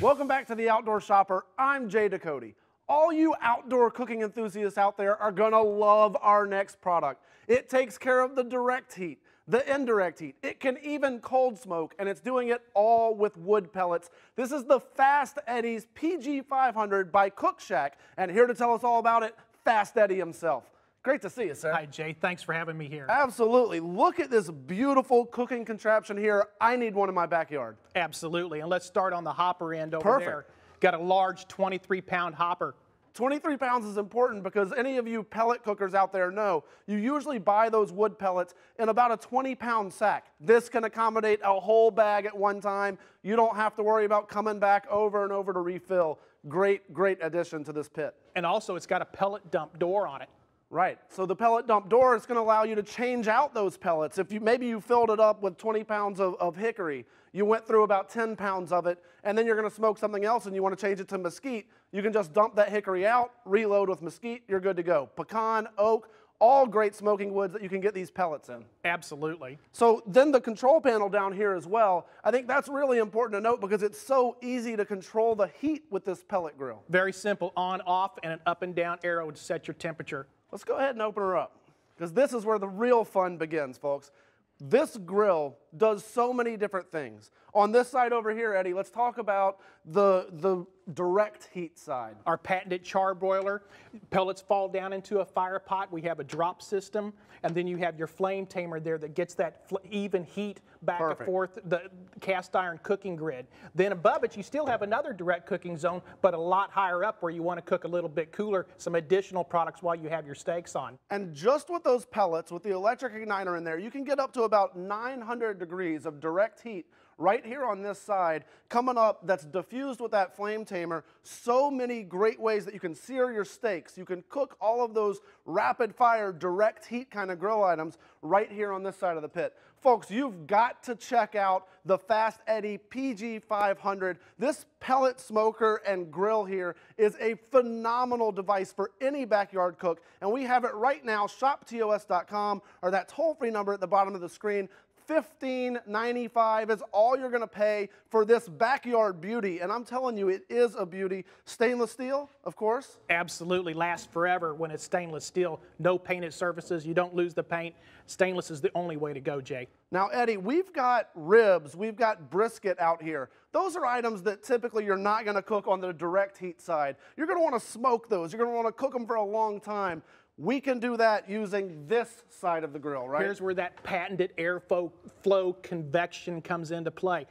Welcome back to The Outdoor Shopper. I'm Jay Ducote. All you outdoor cooking enthusiasts out there are gonna love our next product. It takes care of the direct heat, the indirect heat. It can even cold smoke, and it's doing it all with wood pellets. This is the Fast Eddy's PG500 by Cookshack, and here to tell us all about it, Fast Eddy himself. Great to see you, sir. Hi, Jay. Thanks for having me here. Absolutely. Look at this beautiful cooking contraption here. I need one in my backyard. Absolutely. And let's start on the hopper end over there. Got a large 23-pound hopper. 23 pounds is important because any of you pellet cookers out there know you usually buy those wood pellets in about a 20-pound sack. This can accommodate a whole bag at one time. You don't have to worry about coming back over and over to refill. Great, great addition to this pit. And also, it's got a pellet dump door on it. Right, so the pellet dump door is going to allow you to change out those pellets. If maybe you filled it up with 20 pounds of hickory, you went through about 10 pounds of it, and then you're going to smoke something else and you want to change it to mesquite, you can just dump that hickory out, reload with mesquite, you're good to go. Pecan, oak, all great smoking woods that you can get these pellets in. Absolutely. So then the control panel down here as well, I think that's really important to note because it's so easy to control the heat with this pellet grill. Very simple, on, off, and an up and down arrow to set your temperature. Let's go ahead and open her up because this is where the real fun begins, folks. This grill does so many different things. On this side over here, Eddie, let's talk about the direct heat side. Our patented char broiler. Pellets fall down into a fire pot. We have a drop system, and then you have your flame tamer there that gets that even heat back and forth, the cast iron cooking grid. Then above it, you still have another direct cooking zone, but a lot higher up where you want to cook a little bit cooler, some additional products while you have your steaks on. And just with those pellets, with the electric igniter in there, you can get up to about 900 degrees of direct heat right here on this side, coming up, that's diffused with that flame tamer. So many great ways that you can sear your steaks. You can cook all of those rapid fire, direct heat kind of grill items right here on this side of the pit. Folks, you've got to check out the Fast Eddy PG500. This pellet smoker and grill here is a phenomenal device for any backyard cook, and we have it right now, shoptos.com, or that toll-free number at the bottom of the screen. $15.95 is all you're going to pay for this backyard beauty, and I'm telling you, it is a beauty. Stainless steel, of course. Absolutely, lasts forever when it's stainless steel. No painted surfaces, you don't lose the paint. Stainless is the only way to go, Jay. Now, Eddie, we've got ribs, we've got brisket out here. Those are items that typically you're not going to cook on the direct heat side. You're going to want to smoke those. You're going to want to cook them for a long time. We can do that using this side of the grill, right? Here's where that patented airflow convection comes into play.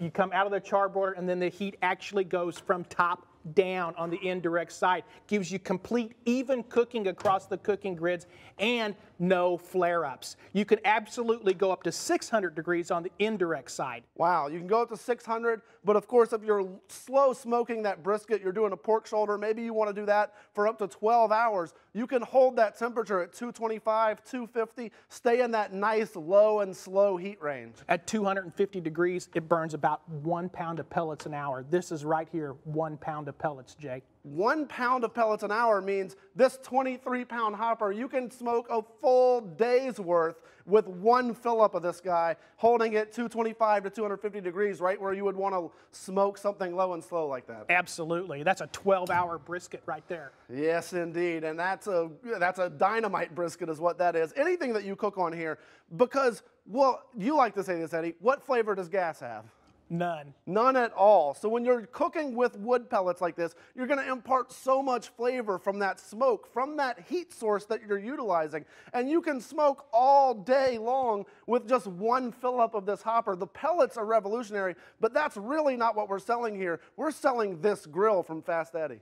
You come out of the char broiler, and then the heat actually goes from top down on the indirect side. Gives you complete even cooking across the cooking grids and no flare-ups. You can absolutely go up to 600 degrees on the indirect side. Wow, you can go up to 600, but of course if you're slow smoking that brisket, you're doing a pork shoulder, maybe you want to do that for up to 12 hours, you can hold that temperature at 225, 250, stay in that nice low and slow heat range. At 250 degrees, it burns about 1 pound of pellets an hour. This is right here, 1 pound of pellets, Jay. 1 pound of pellets an hour means this 23-pound hopper, you can smoke a full day's worth with one fill-up of this guy, holding it 225 to 250 degrees, right where you would want to smoke something low and slow like that. Absolutely. That's a 12-hour brisket right there. Yes, indeed, and that's a dynamite brisket is what that is. Anything that you cook on here, because, well, you like to say this, Eddie, what flavor does gas have? None. None at all. So when you're cooking with wood pellets like this, you're going to impart so much flavor from that smoke, from that heat source that you're utilizing. And you can smoke all day long with just one fill-up of this hopper. The pellets are revolutionary, but that's really not what we're selling here. We're selling this grill from Fast Eddy.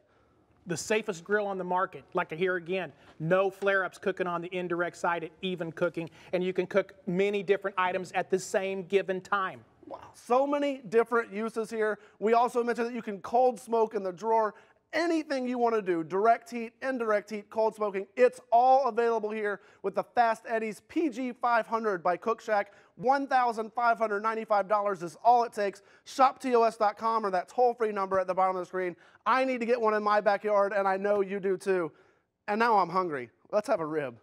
The safest grill on the market. Like I hear again, no flare-ups cooking on the indirect side at even cooking, and you can cook many different items at the same given time. Wow, so many different uses here. We also mentioned that you can cold smoke in the drawer. Anything you want to do, direct heat, indirect heat, cold smoking, it's all available here with the Fast Eddy's PG500 by Cookshack. $1,595 is all it takes. ShopTOS.com or that toll-free number at the bottom of the screen. I need to get one in my backyard, and I know you do too. And now I'm hungry. Let's have a rib.